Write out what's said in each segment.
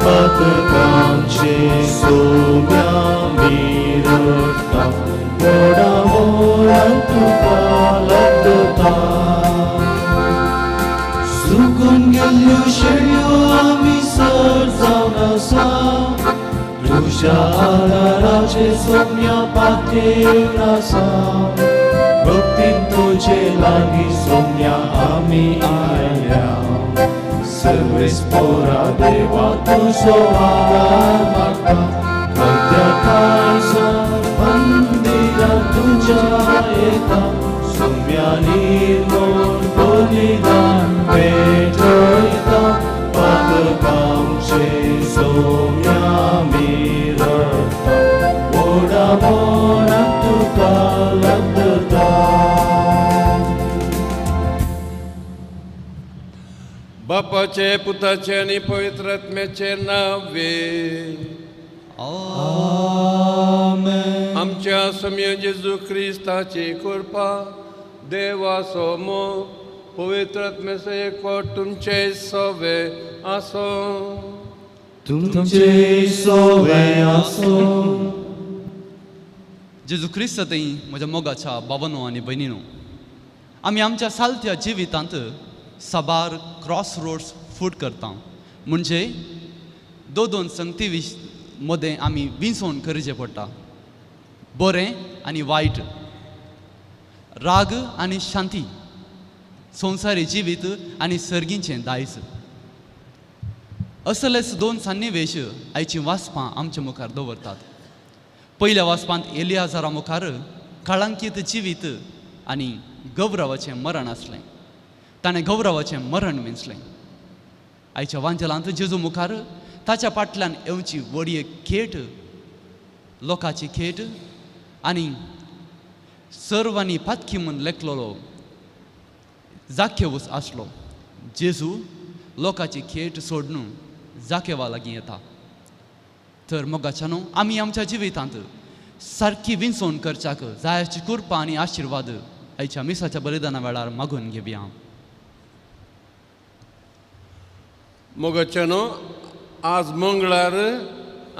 पातकांचे सोम्या मिरता मोडा मोडा तुका लागता सुकून गेल्यो शेळयो आमी सर जावन आसा तुझ्या आदाराचे सोम्या पातेर आसा भक्तीन तुझे लागीं सोम्या आमी आयल्या सर्वेस्पोरा देवा तुझो आदार म्हाका कोणत्या काळजा मंदिरांत तुझ्या येता सोम्या निर्मळ बलिदान भेटयता पातकांचे सोम्या मिरता मोडा मोडा तुका लागता बापाचे पुताचे आणि पवित्र आत्म्याचे नावे आमेन. आमच्या सम्य जेजू क्रिस्ताची कृपा देवा सोमो पवित्र आत्म्याचो एकवट तुमचे सवे आसो तुमचे सोवे आसो. जेजू क्रिस्त थंय म्हज्या मोगाच्या बाबांनो आनी भयणीनो आमी आमच्या सालत्या जिवितांत साबार क्रॉस रोड्स फूट करता म्हणजे दोन संगती मदें आमी विंचोवन करचें पडटा बरें आनी वायट राग आनी शांती संवसारी जिवीत आनी सर्गींचें दायज असलेच दोन सन्निवेश आयचीं वाचपां आमच्या मुखार दवरतात. पयल्या वाचपांत एलियाजारा मुखार कळंकीत जिवीत आनी गौरवाचें मरण आसलें ताणें गौरवाचें मरण विंचलें. आयच्या वांजलांत जेजू मुखार ताच्या फाटल्यान येवची व्हडली खेट लोकांची खेट आनी सर्वांनी पातकी म्हूण लेखलेलो जाकेवूस आसलो. जेजू लोकांची खेट सोडून जाकेवा लागीं येता. तर मोगाच्यानो आमी आमच्या जिवितांत सारकी विंचोवन करच्याक जायाची कृपा आनी आशिर्वाद आयच्या मिसाच्या बलिदाना वेळार मागून घेवया. मोगाच्यानो आज मंगळार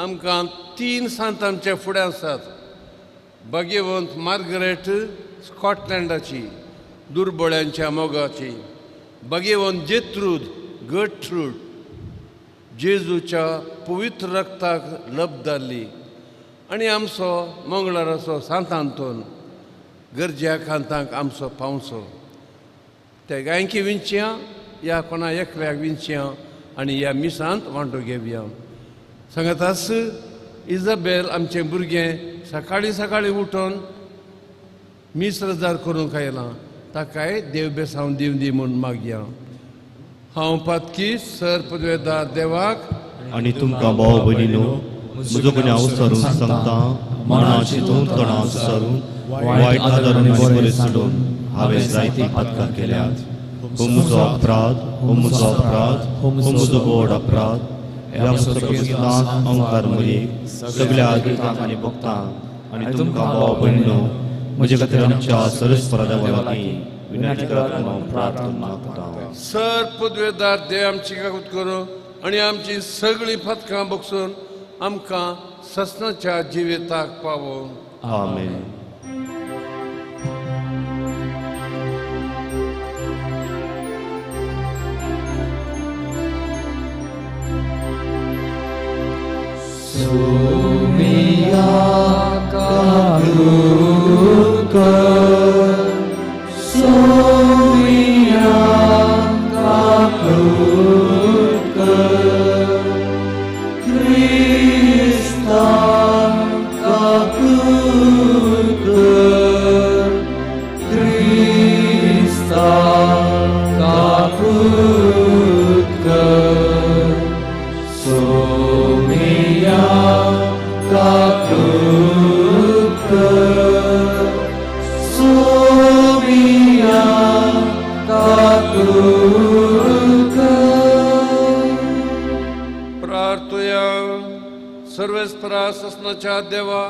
आमकां 3 सांत आमच्या फुडें आसात. भाग्यवंत मार्गरेट स्कॉटलँडाची दुर्बळ्यांच्या मोगाची, भाग्यवंत जेत्रूद गटरूड जेजूच्या पवित्र रक्ताक लब जाल्ली आनी आमचो मंगळाराचो सांतांतोन गरज्या कांतांक आमचो पावसो. ते गायकी विंचया या कोणा एकल्याक विंचया आनी ह्या मिसांत वांटो घेवया. सांगातास इजाबेल आमचें भुरगें सकाळीं सकाळीं उठोन मीस रजार करूंक आयलां ताकाय देव बेसांव दिवन दी म्हूण मागया. हांव पातकी सर पदवेदार देवाक आनी तुमकां भाव भयणीनो म्हजो गुन्यांव विसरून सांगता मनाची तोंडां विसरून वायट आदरून बरें सोडून हांवें जायतीं पातकां केल्यात. हो म्हजो अपराध, हो म्हजो अपराध, हो म्हजो व्हड अपराध. ह्या पुस्तकांत अंकार मरी सगळ्या आदुतांक आनी भक्तांक आनी तुमकां भाव भयणीनो म्हजे खातीर आमच्या सरस्वरा देवा लागीं विनंती करात म्हणून प्रार्थना मागता. सर पदवेदार देव आमची काकूत करूं आनी आमची सगळीं पथकां बगसून आमकां ससनाच्या जिविताक पावो. आमेन. सोमिया काकूत कर, सोमिया काकूत कर, क्रिस्ता काकूत कर, क्रिस्ता काकूत कर. सोमिया काकूत कर, सोमिया काकूत कर. प्रार्थया. सर्वेस्परा ससनाच्या देवा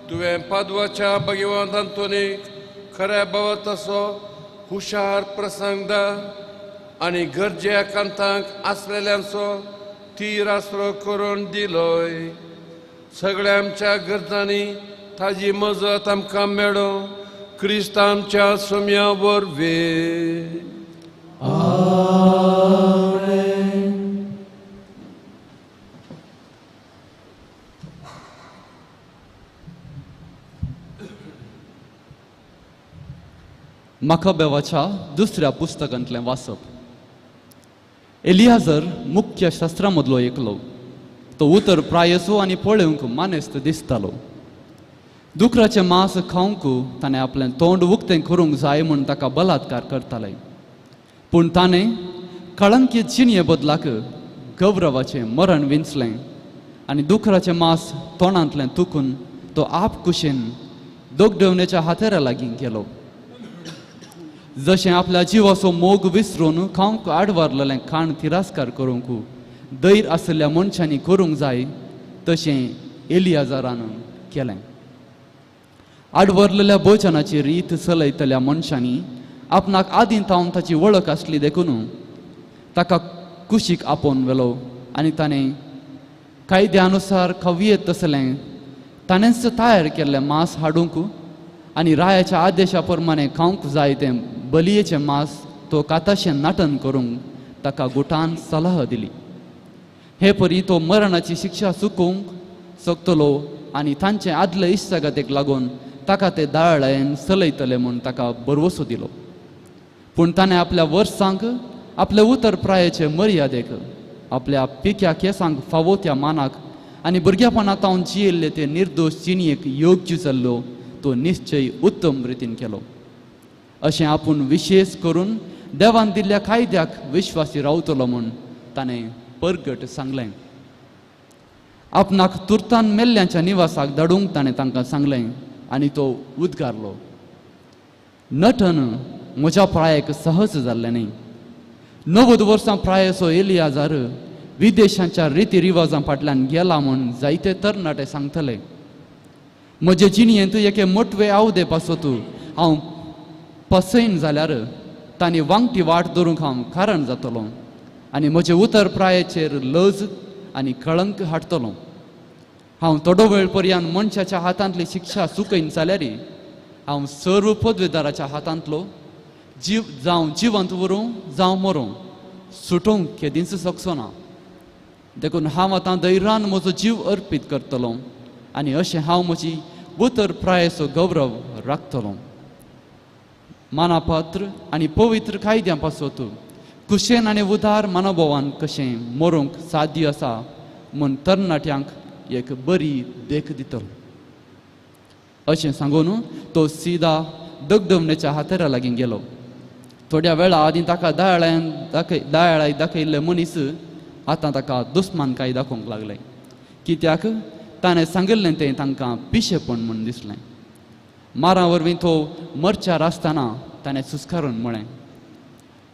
तुवें पादवाच्या भगवंतांतोनीक खऱ्या भावात असो हुशार प्रसंग दा आनी गरजे कांतांक आसलेल्यांचो तीर आसरो करून दिलोय. सगळ्या आमच्या गरजांनी ताजी मजत आमकां मेळो. क्रिस्त आमच्या सुम्या वरवीं. माकाबेवाच्या दुसऱ्या पुस्तकांतलें वाचप. एलियाजर मुख्य शास्त्रामदलो एकलो. तो उतर प्रायसो आनी पळोवंक मानेस्त दिसतालो. दुकराचें मांस खावंक ताणें आपलें तोंड उक्तें करूंक जाय म्हूण ताका बलात्कार करताले. पूण ताणें कळंकीत जिणये बदलाक गौरवाचें मरण विंचलें आनी दुकराचें मांस तोंडांतलें तुकून तो आप कुशीन दोगडवण्याच्या हातेरा लागीं गेलो. जशें आपल्या जिवाचो मोग विसरून खावंक आडवारलेलें खाण तिरास्कार करूंक दैर आशिल्ल्या मनशांनी करूंक जाय तशें एलियाजारान केलें. आडवरलेल्या भोजनाची रीत चलयतल्या मनशांनी आपणाक आदीं तावन ताची वळख आसली देखून ताका कुशीक आपोवन व्हेलो आनी ताणें कायद्यानुसार खावयेत तसलें ताणेंच तयार केल्लें मांस हाडूंक आनी रायाच्या आदेशा प्रमाणें खावंक जाय तें बलयेचें मांस तो काताशें नाटन करूंक ताका गुटान सलाह दिली. हे परी तो मरणाची शिक्षा चुकोवंक शकतलो आनी तांचे आदले इश्टागतेक लागून ताका ते दाळायेन चलयतले म्हूण ताका भरवसो दिलो. पूण ताणें आपल्या वर्सांक आपले उतर प्रायेचे मर्यादेक आपल्या पिक्या केसांक फावो त्या मानाक आनी भुरग्यापणांत तावन जियेल्ले ते निर्दोश जिणयेक योग्य जाल्लो तो निश्चय उत्तम रितीन केलो. अशें आपूण विशेष करून देवान दिल्ल्या कायद्याक विश्वासी रावतलो म्हूण ताणें परगट सांगलें. आपणाक तुर्तान मेल्ल्यांच्या निवासाक धाडूंक ताणें तांकां सांगलें आनी तो उद्गारलो. नटन म्हज्या प्रायाक सहज जाल्लें न्ही. 90 वर्सां प्रायसो एलियाजार विदेशांच्या रिती रिवाजां फाटल्यान गेला म्हूण जायते तरणाटे सांगतले. म्हजे जिणयेंत एके मोटवे आवदे पासत हांव पसयन जाल्यार तांणी वांगटी वाट धरूंक हांव कारण जातलो आनी म्हजे उतर प्रायेचेर लज आनी कळंक हाडटलो. हांव थोडो वेळ पर्यंत मनशाच्या हातांतली शिक्षा चुकयन जाल्यार हांव सर्व पदवेदाराच्या हातांतलो जीव जावं जिवंत उरूं जावं मरूं सुटोवंक केदींच शकचो ना. देखून हांव आतां धैर्यान म्हजो जीव अर्पीत करतलो आनी अशें हांव म्हजी उतर प्रायेचो गौरव राखतलो. मानापात्र आनी पवित्र कायद्या पासत कुशेन आनी उदार मनोभावान कशें मरूंक साध्य आसा म्हूण तरणाट्यांक एक बरी देख दितलो. अशें सांगून तो सीदा दगदवण्याच्या हातेरा लागीं गेलो. थोड्या वेळा आदीं ताका दायळाय दाखयल्ले मनीस आतां ताका दुस्मानकाय दाखोवंक लागले. कित्याक ताणें सांगिल्लें तें तांकां पिशेपण म्हूण दिसलें. मारा वरवीं तो मरच्यार आसतना ताणें सुस्कारून म्हळें,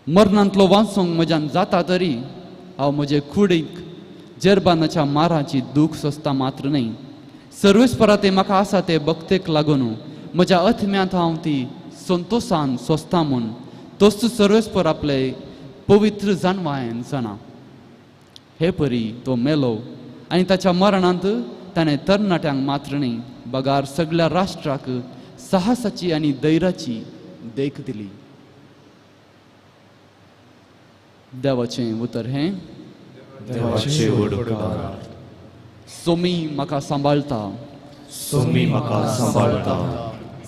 मरणांतलो वाचूंक म्हज्यान जाता तरी हांव म्हजे कुडीक जेरबानाच्या माराची दूख सोंसता मात्र न्ही. सर्वेस्परा ते म्हाका आसा ते भक्तेक लागून म्हज्या अथम्यांत हांव ती संतोशान सोंसता म्हूण तोच सर्वेस्पर आपले पवित्र जानवायेन जाणा. हे परी तो मेलो आनी ताच्या मरणांत ताणें तरणाट्यांक मात्र न्ही बगार सगळ्या राष्ट्राक साहसाची आनी धैर्याची देख दिली. देवाचें उतर हें, देवाचे वडकार. सोमी म्हाका सांबाळटा, सोमी म्हाका सांबाळटा.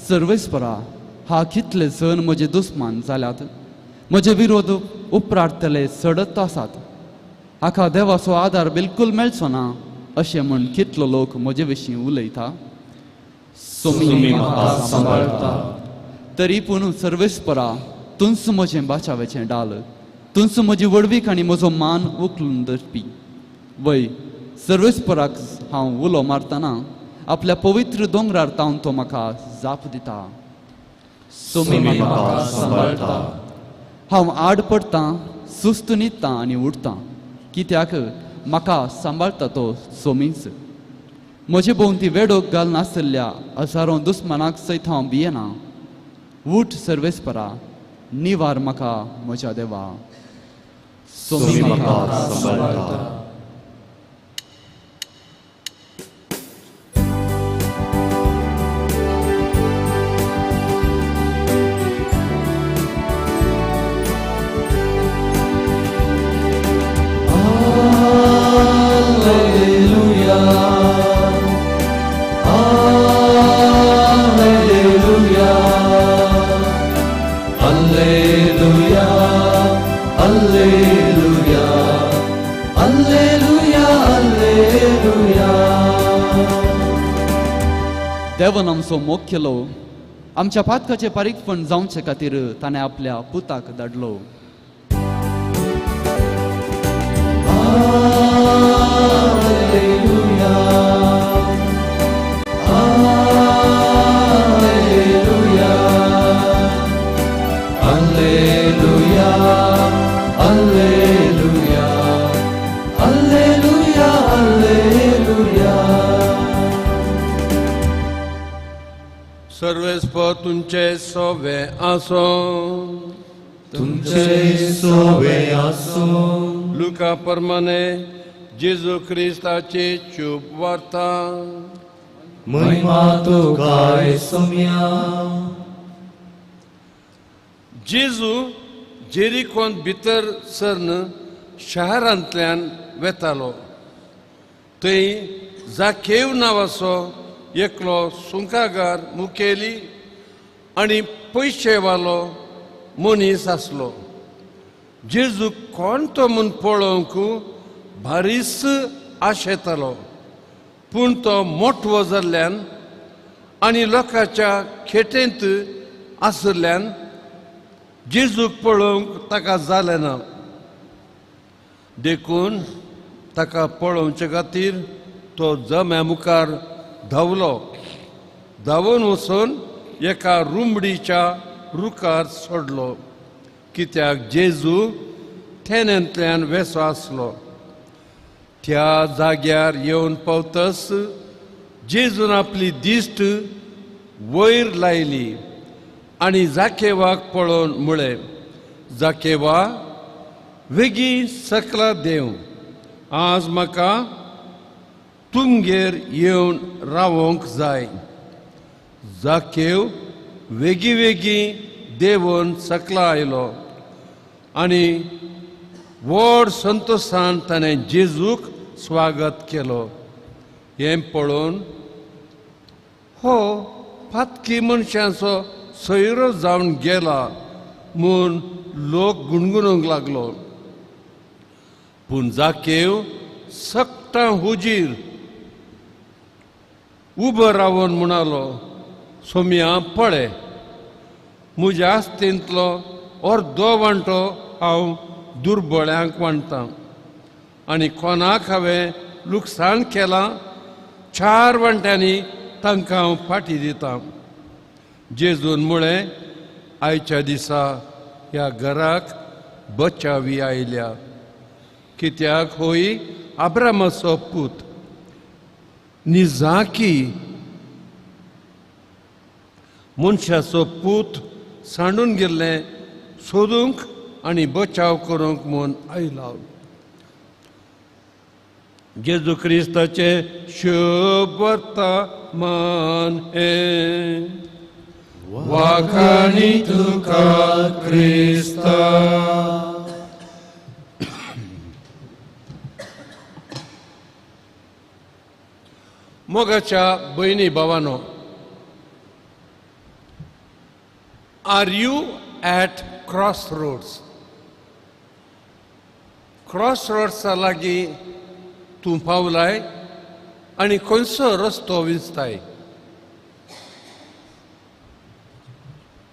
सर्वेस्परा हा कितले जण म्हजे दुस्मान जाल्यात, म्हजे विरोध उपरार्तले सडत आसात. हाका देवाचो आदार बिलकुल मेळचो ना अशें म्हूण कितलो लोक म्हजे विशीं उलयता. सोमी म्हाका सांबाळटा. तरी पूण सर्वेस्परा तुंच म्हजें बाचावेचें डाल, तुंच म्हजी वडवीक आनी म्हजो मान उखलून धरपी. वय सर्वेस्पराक हांव उलो मारतना आपल्या पवित्र दोंगरार तावन तो म्हाका जाप दिता. सोमी म्हाका सांबाळटा. हांव आड पडटां, सुस्त न्हिदतां आनी उठतां, कित्याक म्हाका सांबाळटा तो सोमीच. म्हजे भोंवती वेडोक घालून आसलेल्या हजारो दुस्मानाक सयत हांव भियेना. उठ सर्वेस्परा, निवार म्हाका म्हज्या देवा. सोमी म्हाका सांबाळटा. देवान आमचो मोग केलो, आमच्या पातकाचे पारीकपण जावचे खातीर ताणें आपल्या पुताक धाडलो. सर्वेस्पर तुमचे सोवे आसो. तुमचे सोवे आसो. लुका प्रमाणे जेजू क्रिस्ताची चूप वार्ता. महिमा तुका सोम्या. जेजू जेरिकोन भितर सरन शारांतल्यान वेतालो. थंय जाकेव नांवाचो एकलो सुंकागार मुखेली आनी पयशेवालो मनीस आसलो. जेजू कोण तो म्हूण पळोवंक भारीस आशेतालो, पूण तो मोठो जाल्ल्यान आनी लोकांच्या खेटेंत आशिल्ल्यान जेजूक पळोवंक ताका जालें ना. देखून ताका पळोवचे खातीर तो जम्या मुखार धांवलो. धांवून वचून एका रुमडीच्या रुखार सोडलो, कित्याक जेजू थेण्यांतल्यान वेसो आसलो. त्या जाग्यार येवन पावतस जेजून आपली दिश्ट वयर लायली आनी जाकेवाक पळोवन म्हळें, जाकेवा, वेगी सकला देव. आज म्हाका तुमगेर येवन रावोंक जाय. जाकेव वेगी वेगी देवून सकला आयलो आनी व्हड संतोशान ताणें जेजूक स्वागत केलो. हें पळोवन हो फातकी मनशाचो सोयरो जावन गेला म्हूण लोक गुणगुणूंक लागलो. पूण जाकेव सक्ता हुजीर उबो रावन म्हणालो, सोम्या पळय, म्हज्या आस्तेंतलो अर्दो वांटो हांव दुर्बळ्यांक वांटतां आनी कोणाक हांवें लुकसाण केलां 4 वांट्यांनी तांकां हांव फाटीं दितां. जेजून म्हळें, आयच्या दिसा ह्या घराक बचावी आयल्या, कित्याक होय अब्रामाचो पूत. निजाकी मनशाचो पूत सांडून गेल्लें सोदूंक आनी बचाव करूंक म्हूण आयला. जेजू क्रिस्ताचे शुभ वर्तमान हे. वाखाणी तुका क्रिस्ता. मोगाच्या भयणी भावानो, are you at cross roads? Cross रोड्सा लागीं तूं पावलाय आनी खंयचो रस्तो विंचताय?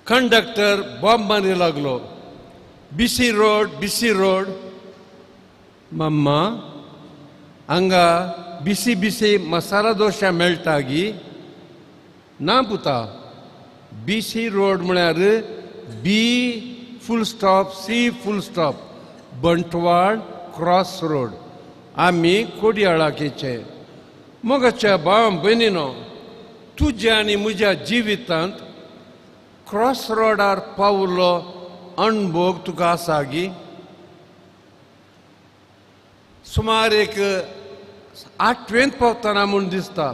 कंडक्टर बॉम्ब मारी लागलो, बीसी रोड. मम्मा, हांगा बिसी बिसी मसाला दोशा मेळटा गी? ना पुता, बीसी रोड म्हळ्यार B full stop C full stop Bantwal cross road. आमी कोडयाळाकेचे. मोगाच्या भाव भयणीनो, तुज्या आनी म्हज्या जिवितांत क्रॉस रोडार पावलो अणभव तुका आसा गी? सुमार एक 8वेंत पावतना म्हूण दिसता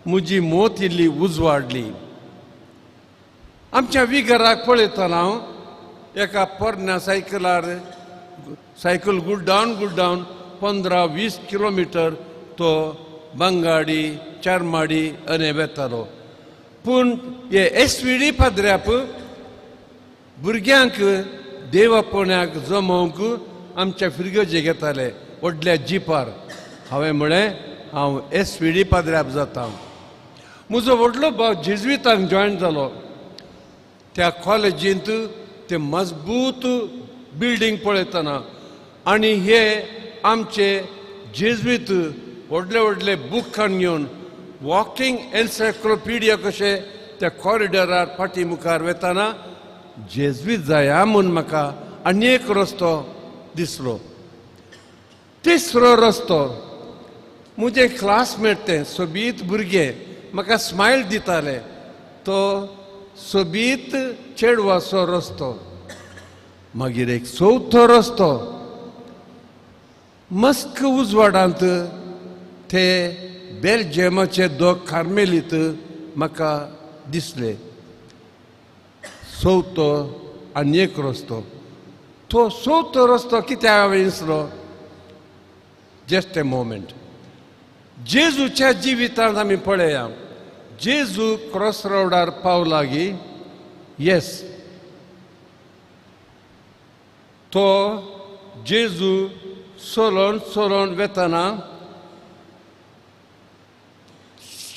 म्हजी मोत इल्ली उजवाडली. आमच्या विघराक पळयतना हांव एका पोरण्या सायकल गुड्डावन 15-20 किलोमिटर तो बंगाडी चारमाडी अने वेतालो. पूण हे SVD पाद्र्याप भुरग्यांक देवापण्याक जमोवंक आमच्या फिरगेचे घेताले व्हडल्या जिपार. हांवें म्हळें हांव SVD पाद्र्याप जाता. म्हजो व्हडलो भाव जेजुईतांक जॉयन जालो. त्या कॉलेजींत ते मजबूत बिल्डींग पळयतना आनी हे आमचे जेजुईत व्हडले व्हडले बूक हाडून घेवन वॉकिंग एन्सायक्लोपिडिया कशे त्या कॉरिडॉरार फाटी मुखार वेताना जेजुईत जाया म्हूण म्हाका आनी एक रस्तो दिसलो. तिसरो रस्तो म्हजे क्लासमेट ते सोबीत भुरगे म्हाका स्मायल दिताले. तो सोबीत चेडवाचो रस्तो. मागीर एक चवथो रस्तो मस्क उजवाडांत ते बेल्जियमाचे दोग कार्मेलीत म्हाका दिसले. चवथो आनी एक रस्तो. तो चवथो रस्तो कित्याक हांवें दिसलो? Just a moment. जेजूच्या जिवितांत आमी पळया. जेजू क्रॉस रोडार पावला गी. येस, तो जेजू चलोन वेताना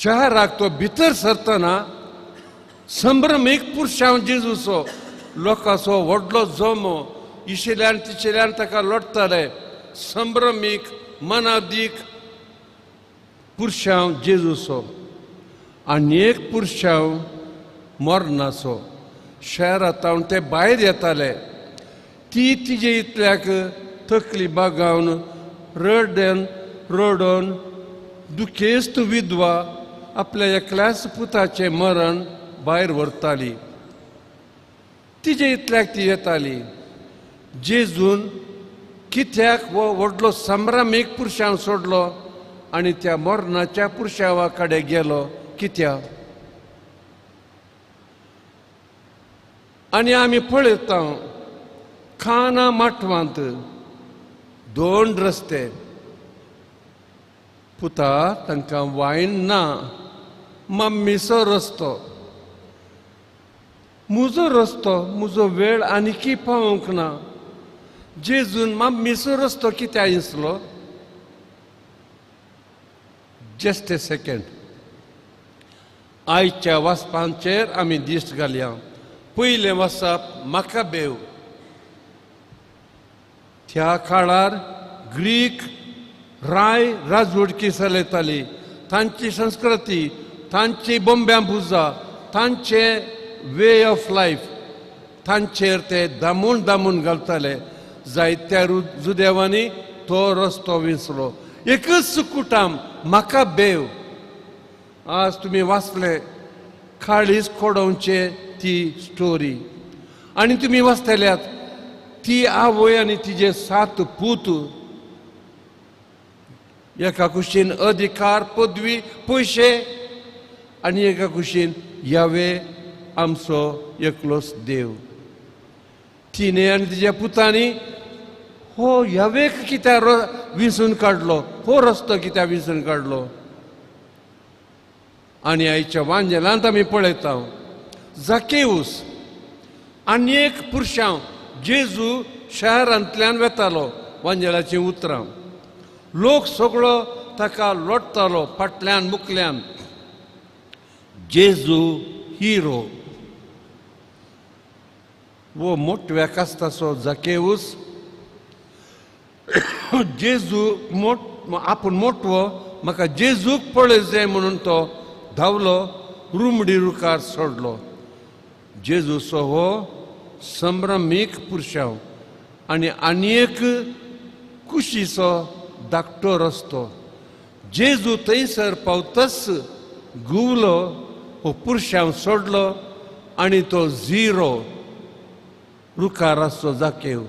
शहराक तो भितर सरतना संभ्रमीक पुरशांव जेजूचो लोकांचो व्हडलो जोमो इशेल्यान तिशेल्यान ताका लोटताले. संभ्रमीक मनादीक पुरशांव जेजूचो. आनी एक पुरशांव मोरनाचो. शहरांतावन ते भायर येताले. ती तिजे इतल्याक तकली बागावन रडोन दुखेस्त विधवा आपल्या एकल्याच पुताचें मरण भायर व्हरताली. तिजे इतल्याक ती येताली. जेजून कित्याक हो व्हडलो संभ्रमीक पुरशांव सोडलो आनी त्या मोरणाच्या पुरशांवा कडेन गेलो? कित्याक? आनी आमी पळयता खाना माटवांत 2 रस्ते. पुता तांकां वायन ना. मम्मीचो रस्तो. म्हजो रस्तो, म्हजो वेळ आनीकी पावूंक ना. जेजून मम्मीचो रस्तो कित्याक दिसलो? Just a second. आयच्या वाचपांचेर आमी दिश्ट घालया. पयलें वाचप माकाबेव. त्या काळार ग्रीक राजवडकी चलयताली. तांची संस्कृती, तांची बोंब्यां पुजा, तांचे वे ऑफ लायफ, तांचेर ते दामून घालताले. जायत्या जुदेवांनी तो रस्तो विसलो. एकच कुटाम माकाबेव. आज तुमी वाचले काळीज खोडोवचे ती स्टोरी आनी तुमी वाचतल्यात ती आवय आनी तिजे 7 पूत एका कुशीन अधिकार, पदवी, पयशे आनी एका कुशीन यावे आमचो एकलोच देव. तिने आनी तिच्या पुतांनी हो यावेक कित्याक विंचून काडलो? हो रस्तो कित्याक विंचून काडलो? आनी आयच्या वांजेलांत आमी पळयता जाकेऊस आनी एक पुरशांव जेजू शहरांतल्यान वेतालो. वांजेलाची उतरां. लोक सगळो ताका लोटतालो फाटल्यान मुखल्यान. जेजू हिरो. वो मोठव्या कास्ताचो जाकेऊस जेजू आपूण मोठवो म्हाका जेजूक पळय जाय म्हणून तो धांवलो रुमडी रुकार सोडलो. जेजूचो हो संभ्रमीक पुरशांव आनी एक कुशीचो धाकटो रस्तो. जेजू थंयसर पावतच घुवलो हो पुरशांव सोडलो आनी तो झिरो रुकाराचो जाकेव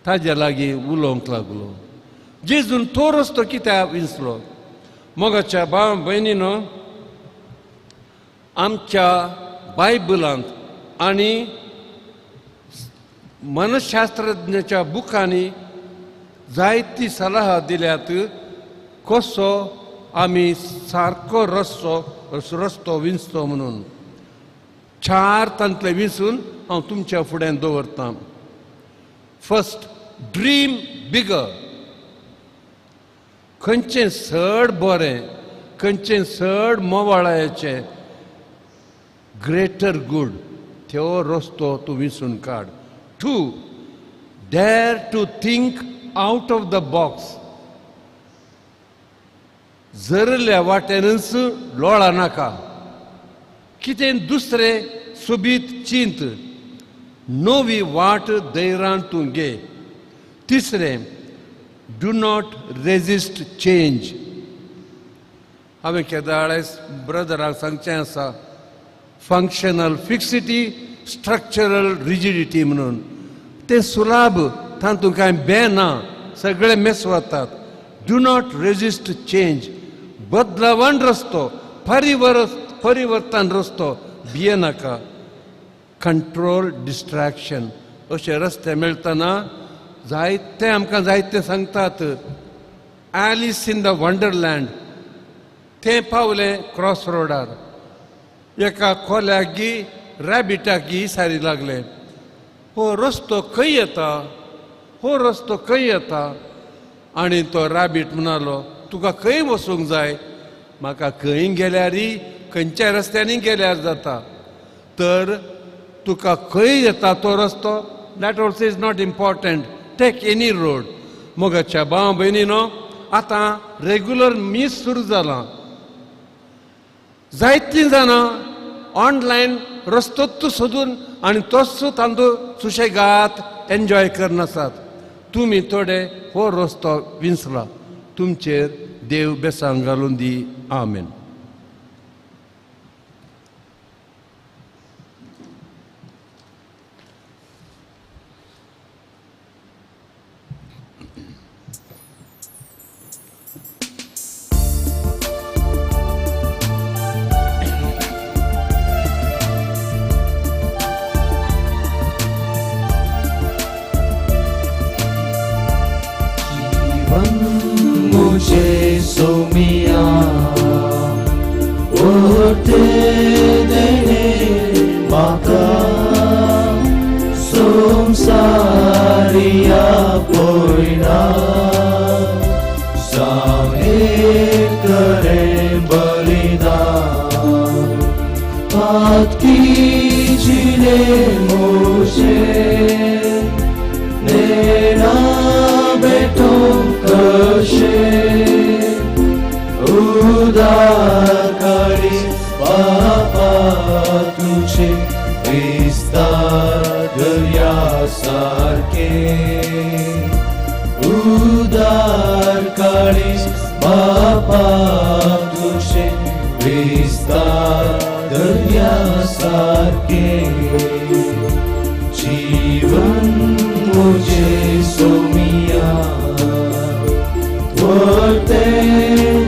ताज्या लागीं उलोवंक लागलो. जेजून तो रस्तो कित्याक विंचलो? मोगाच्या भाव भयणीनो, आमच्या बायबलांत आनी मनशास्त्रज्ञाच्या बुकांनी जायती सलाह दिल्यात कसो आमी सारको रस्तो विंचतो म्हणून. 4 तांतले विंचून हांव तुमच्या फुड्यान दवरतां. फर्स्ट, ड्रीम बिगर. खंयचें चड बरें खंयचे चड मोवाळाचे ग्रेटर गूड त्यो रस्तो तूं विसरून काड. 2. Dare to think out of the box. जरल्या वाटेनच लोळा नाका, कितें दुसरें सोबीत चिंत, नवी वाट दैरान तूं घे. 3. Do not resist change. हांवें केदाळेस ब्रदराक सांगचें आसा, फंक्शनल फिक्सिटी, स्ट्रक्चरल रिजिडिटी म्हणून. ते सुलाभ, तातूंत कांय बे ना, सगळे मेस वतात. Do not resist change. बदलावण रस्तो, परिवर्तन रस्तो भिये नाका. Control distraction. अशे रस्ते मेळटना जायते आमकां जायते सांगतात. ॲलिस इन द वंडरलँड ते पावले क्रॉस रोडार. एका कोल्याक गी रॅबिटाक गी सारी लागले, हो रस्तो खंय येता, हो रस्तो खंय येता. आनी तो रॅबिट म्हणालो, तुका खंय वचूंक जाय? म्हाका खंय गेल्यारय खंयच्या रस्त्यांनी गेल्यार जाता. तर तुका खंय येता तो रस्तो, that also is not important. Take any road. मोगाच्या भाव भयणीनो, आतां रेग्युलर मीस सुरू जाला. जायतीं जाणां ऑनलायन रस्तोच सोदून आनी तोच तांदूळ सुशेगात एन्जॉय करनासात. तुमी थोडे हो रस्तो विंसला. तुमचेर देव बेसांग घालून दी. आमेन. मुझे सोमिया ओटे देने माका संसारिया पोइना सामे करे बलिदान बात कीजिए मुझे नेना बेटो कशे उदार करी बापा तुझे विस्तार दर्या सारखे उदार करी बापा तुझे विस्तार दर्या सारखे जीवन मुझे सोमिया वरते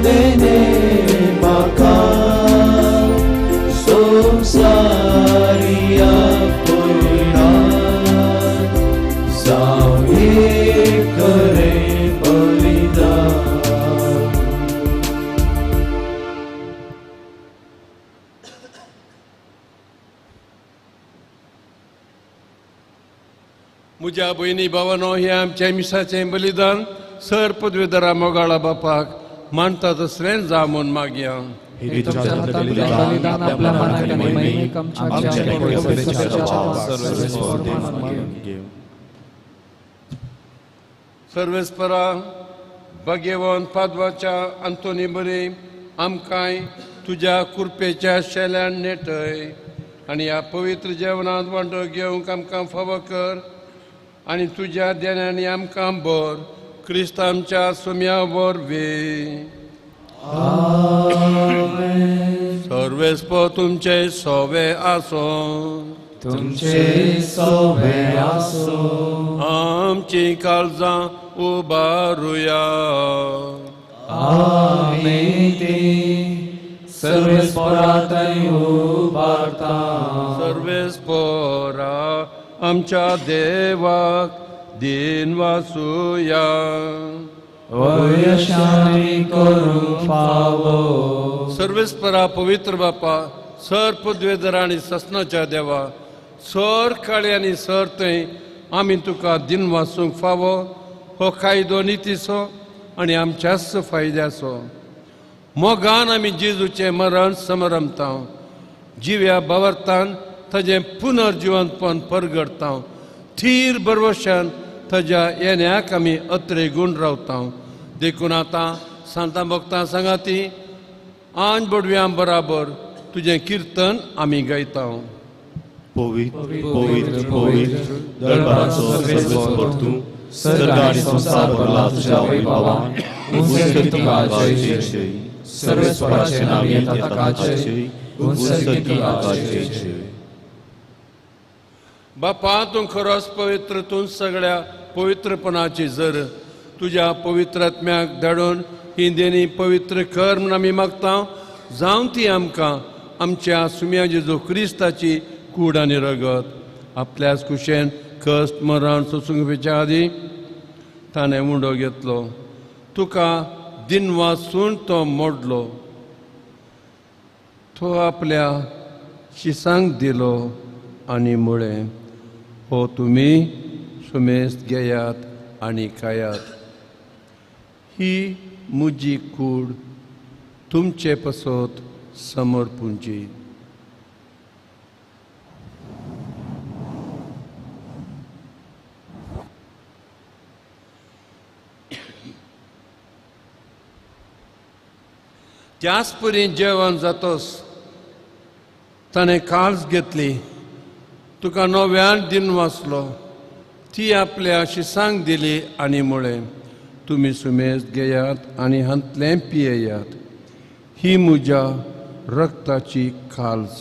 देने माका संसारिया पोइना सावे करे बलिदान. म्हज्या भयणी भावानो, हे आमच्या मिसाचें बलिदान सर पदवीधरा मोगाळा बापाक मानता तसलें जा म्हूण मागया. सर्वेस्परा भगेवन पादवाच्या अंतोनी बरी आमकांय तुज्या कुरपेच्या शेल्यान नेटय आनी ह्या पवित्र जेवणांत वांटो घेवंक आमकां फावो कर. आनी तुज्या देण्यानी आमकां बोर क्रिस्त आमच्या सुम्या वरवी. सर्वेस्प तुमचे सोवे आसो, तुमचे सोवे आसो. आमची काळजां उबारुया. सर्वेस्परांतय उबारता. सर्वेस्परा आमच्या देवाक दिन वासुया. वयशांती करूं फावो. सर्वेस्परा पवित्र बापा, सर पदवेधर आनी ससनाच्या देवा, सर काळे आनी सर थंय आमी तुका दिन वासूंक फावो. हो कायदो नितीचो आनी आमच्याच फायद्याचो. मोगान आमी जेजूचें मरण समरमता जिव्या बावरतान ताजें पुनर्जिवंतपण परगडता थीर बरवशान ताज्या येण्याक आमी अत्रे गुण रावता देखून आतां सांता भक्तां सांगाती आंज बडव्यां बराबर तुजें किर्तन आमी गायता पवित्र पवित्र पवित्र दरबाराचो सर्वेस्वर तूं सर्ग आनी संसार भरला तुज्या वैभवान उंच तुका जय जय सर्वेस्वराचे नाम येता ताका जय उंच तुका जय जय बापा तूं खरोच पवित्र तूं सगळ्या पवित्रपणाची जर तुज्या पवित्र आत्म्याक धाडून ही देणी पवित्र कर म्हूण आमी मागता जावं ती आमकां आमच्या सुम्या जेजू क्रिस्ताची कूड आनी रगत आपल्याच कुशेन कश्ट मरण सोंसूंक पेच्या आदी ताणें उंडो घेतलो तुका दिन वाचून तो मोडलो तो आपल्या शिसांक दिलो आनी म्हळें हो तुमी सुमेस्त घेयात आनी खायात ही म्हजी कूड तुमचे पसत समर्पूंची त्याच परी जेवण जातोच ताणें काळज घेतली तुका नव्यान दिन वाचलो ती आपल्या शिसांक दिली आनी म्हळें तुमी सुमेस्त घेयात आनी हांतलें पियेयात ही म्हज्या रक्ताची काळज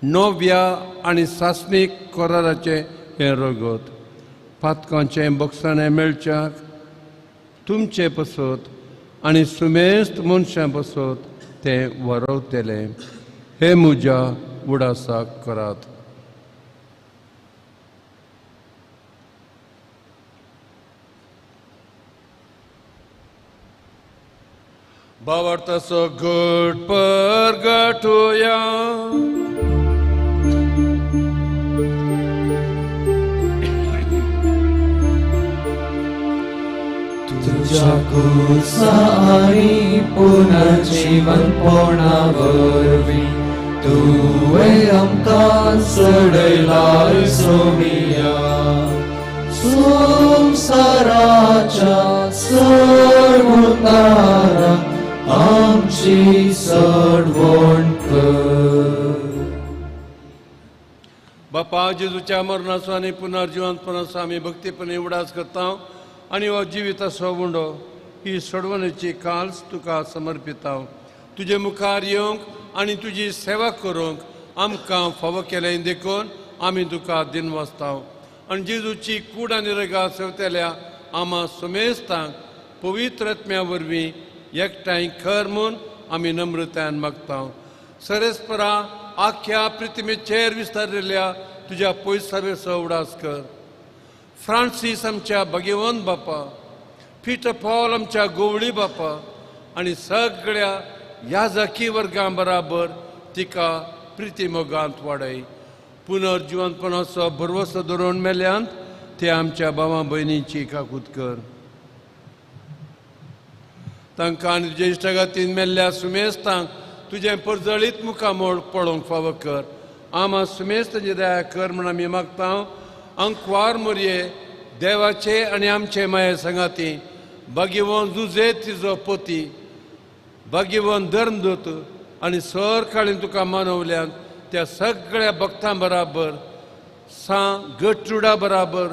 नव्या आनी सासणीक कराराचें हें रगत पातकांचें बक्षाणें मेळच्याक तुमचे पसत आनी सुमेस्त मनशां पसत तें वरवतलें हे म्हज्या उडासाक करात भावार्थाचो घट परगटुया तुझ्या कुसारी पुनर्जीवनपणा वरवीं तुवें आमकां चडयलाय सोमिया संसाराच्या सर्वतारा आमची सडवण कर बापा जेजूच्या मरणाचो आनी पुनर्जिवंतपणाचो आमी भक्तीपणे उडास करता आनी हो जिविताचो उंडो ही सडवणेची काल्स तुका समर्पिता तुजे मुखार येवंक आनी तुजी सेवा करूंक आमकां फावो केलें देखून आमी तुका दिन वाचता आनी जेजूची कूड आनी रगां सेवतेल्या आमा सुमेस्तांक पवित्र आत्म्या वरवीं एकठांय कर म्हूण आमी नम्रतायेन मागता सरेस्परा आख्या पृथ्वीचेर विस्तारिल्ल्या तुज्या पयसावेचो उडास कर फ्रांसीस आमच्या भगिवंत बापा पीटर पॉल आमच्या गोवळी बापा आनी सगळ्या याजकी वर्गां बराबर तिका प्रिती मोगांत वाडय पुनर्जिवंतपणाचो भरवसो धरून मेल्यांत ते आमच्या भावां भयणींची काकूत कर तांकां आनी तुजे इश्टागातीन मेल्ल्या सुमेस्तांक तुजें परजळीत मुखामोळ पळोवंक फावो कर आमा सुमेस्ताची दया कर म्हूण आमी मागता अंकवार मोरये देवाचे आनी आमचे माये संगाती भगिवंत जुजे तिजो पोती भगिवंत धर्मदूत आनी सर काळीन तुका मानवल्यान त्या सगळ्या भक्तां बराबर गट्रुडा बराबर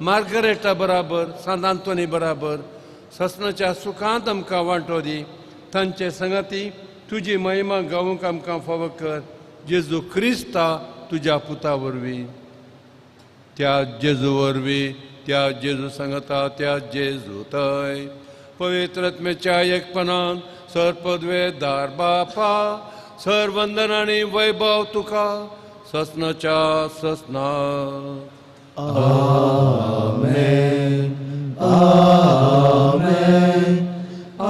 मार्गरेटा बराबर सांत आंतोनी बराबर ससनाच्या सुखांत आमकां वांटो दी तांचे संगती तुजी महिमा गावूंक आमकां फावो कर जेजू क्रिस्ता तुज्या पुता वरवीं त्या जेजू वरवीं त्या जेजू सांगता त्या जेजू थंय पवित्र आत्म्याच्या एकपणान सरपदवेदार बापा सर्वंदन आनी वैभव तुका ससनाच्या ससना आमेन आमेन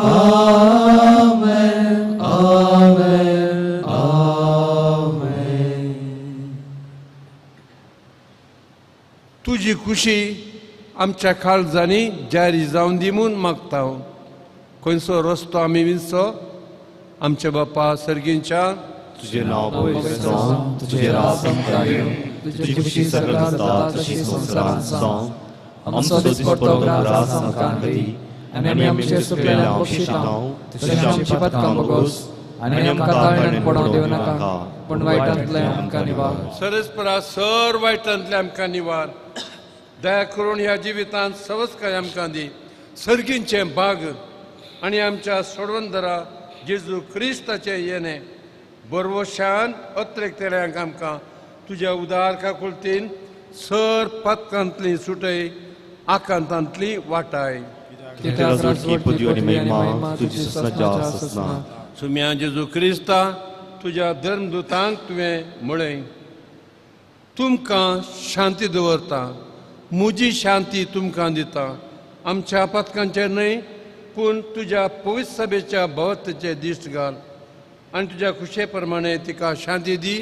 आमेन आमेन आमेन तुजी खुशी आमच्या काळजांनी जारी जावन दी म्हूण मागता खंयचो रस्तो आमी विंचो आमचे बाप्पा सर्गींच्या तुझे नाव पवित्र जावं, तुझे राज येवं, तुझी खुशी सगळ्यात जाता तशी संवसारांत जावं. आमचो दिसपट्टो रास आमकां दी, आनी आमचे चुकलेल्या आमकां तशें आमची पथकां बोगोस, आनी आमकां ताळण्यात पडोवंक दिवं नाका, पूण वायटांतल्यान आमकां निवार. सरस्परा सर वायटांतले आमकां निवार. दया करून ह्या जिवितांत सवस्काय आमकां दी. सर्गींचे भाग आनी आमच्या सोडवंदरा जेजू क्रिस्ताचे येणे बरवशान अत्रेकतेल्यांक आमकां तुज्या उदार काकुळतीन सर पथकांतली सुटय, आकांतांतली वाटाय. कित्याक राजवट पदवी आनी महिमा तुजी ससनाच्या ससना. सुम्या जेजू क्रिस्ता तुज्या धर्मदुतांक तुवें म्हळें, तुमकां शांती दवरता, म्हजी शांती तुमकां दिता. आमच्या पथकांचेर न्हय पूण तुज्या पवित्र सभेच्या भवतेचे दिश्ट घाल आनी तुज्या खुशे प्रमाणे तिका शांती दी.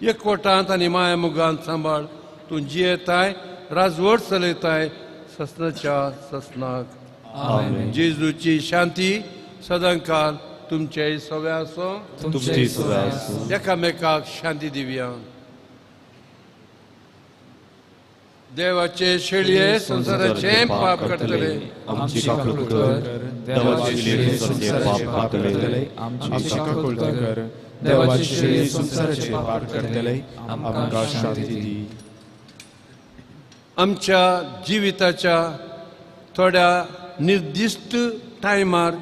एकवटांत आनी माया मोगान सांबाळ. तूं जियेताय, राजवट चलयताय ससनाच्या ससनाक. जेजूची शांती सदांकाल तुमचे सव्या आसूं. तुमची सवय आसूं. एकामेकाक शांती दिवया. देवाचे शेळये संसाराचे पाप करतले. आमची काकूळ कर, देवाची शेळये संसाराचे पाप करतले. आमची काकूळ कर, देवाची शेळये संसाराचे पाप करतले. आमकां शांती दी. आमच्या जिविताच्या थोड्या निर्दिश्ट टायमार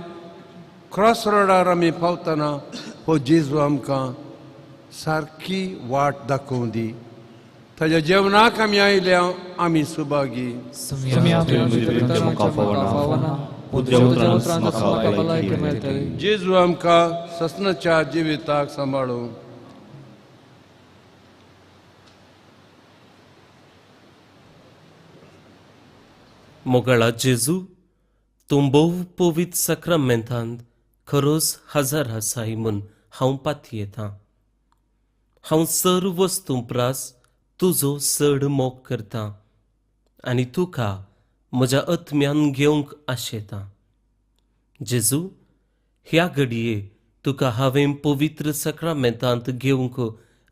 क्रॉस रोडार आमी पावतना हो जेजू आमकां सारकी वाट दाखोवं दी. ताज्या जेवणाक आमी आयल्या आमी सुभागी. जेजू आमकां ससनाच्या जिविताक सांबाळूं. मोगळा जेजू, तूं भोव पवित्र सक्रामेंतांत खरोच हजार आसाय म्हूण हांव पातयेतां. हांव सर्व वस्तू प्रास तुजो चड मोग करतां आनी तुका म्हज्या आत्म्यान घेवंक आशेतां. जेजू, ह्या घडये तुका हांवें पवित्र सक्रामेंतांत घेवंक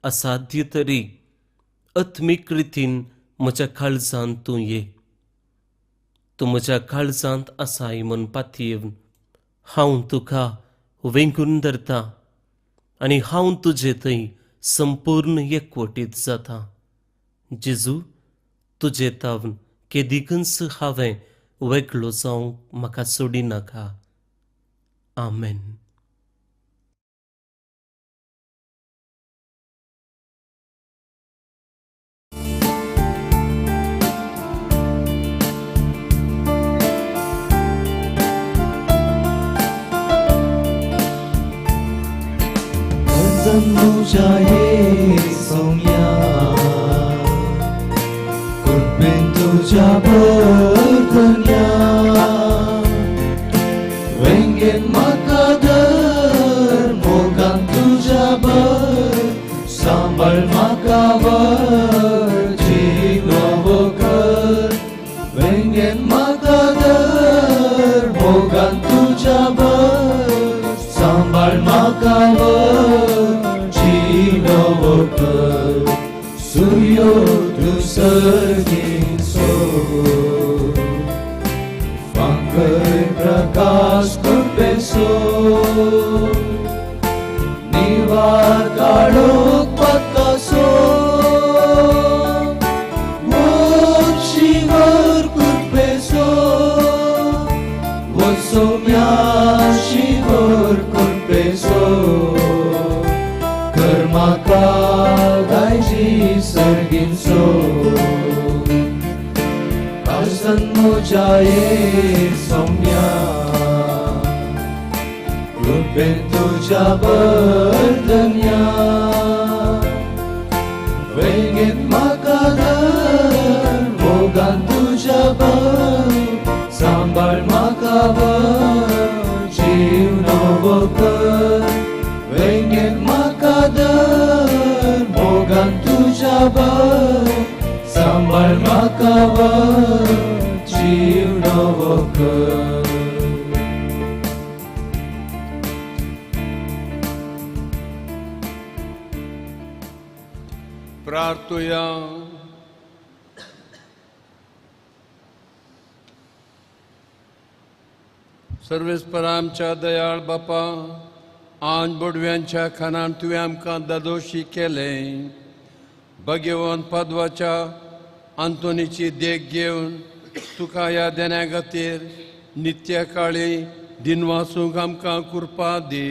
असाध्य तरी आत्मीक रितीन म्हज्या काळजांत तूं ये. तूं म्हज्या काळजांत आसाय म्हूण पातयेवन हांव तुका वेंगून धरतां आनी हांव तुजे थंय संपूर्ण एकवटीत जाता. जेजू, तुजे तावन केदिकच हांवें वेगळो जावंक म्हाका सोडी नाका. आमेन. तुझ्या बर्तन्या वेंगेन म्हाका धर, मोगान तुझ्या बर सांबाळ म्हाका वर. जीव नवो कर, वेंगेन म्हाका धर, मोगान तुझ्या बर सांबाळ म्हाका वर. जीव नवो कर, सूर्यो तूं सर्गीन प्रकाश कुपेसो निवार काढोक पत्कासो शिवर कुपेसो सोम्या शिवर कुपेसो कर्माका गायजी सर्गीन सो मोजाये सौम्या रुपेन तुझ्या बर्तन्या वेंगेन म्हाका धर, मोगान तुझ्या बर सांबाळ म्हाका वर. जीव नवो कर, वेंगेन म्हाका धर, मोगान तुझ्या बर सांबाळ म्हाका वर. जीव नवो कर. प्रार्थुया. सर्वेस्परा आमच्या दयाळ बापा, आज बोडव्यांच्या खानान तुवें आमकां दादोशी केलें. भगवान पादवाच्या आंतोनीची देख घेवन तुका ह्या देण्या खातीर नित्य काळी दिनवासूंक आमकां कृपा दी.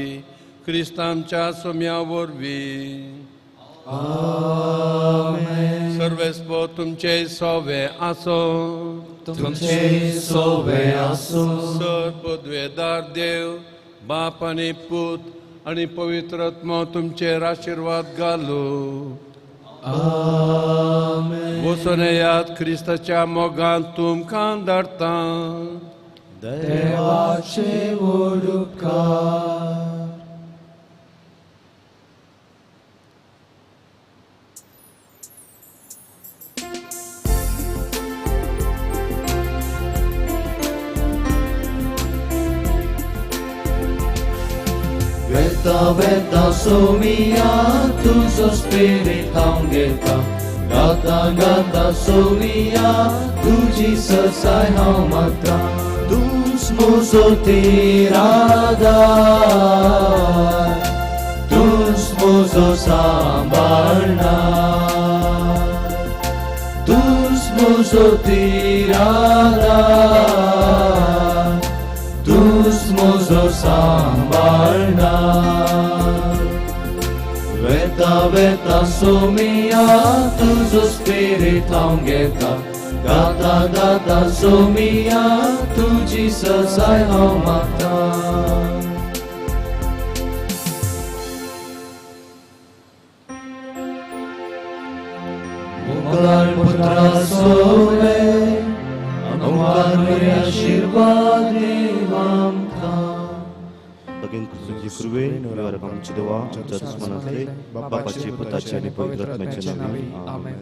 क्रिस्तांच्या सोम्या वरवीं. सर्वेस्प तुमचे सोवे आसो. तुमचे सोवे आसो. सर्वद्वेदार देव बाप आनी पूत आनी पवित्र आत्मा तुमचेर आशीर्वाद घालो. वचून येयात, क्रिस्ताच्या मोगान तुमकां धाडटा. देवाचे व्हड उपकार. Veta, veta, somia, tuzo spirit घेता. गाता, गाता, somia, तुझी ससाय हांव मागता. तूच म्हजो तिरादार, तूच म्हजो सांबाळणार. तूच म्हजो तिरादार, तूच म्हजो सांबाळणार. वेता वेता सोमिया, तुजो स्पिरीट हांव घेता. गाता गाता सोमिया, तुजी ससाय हांव मागता. ओंकार पुत्रा सोवे, ओंकार बरे आशीर्वाद देव आमकां. Băgând cu Sfântii Cruve, oare am cineva, ce-ați mănăstrit, Bapace, Pătace, Nepăi, Grătmece, Amen.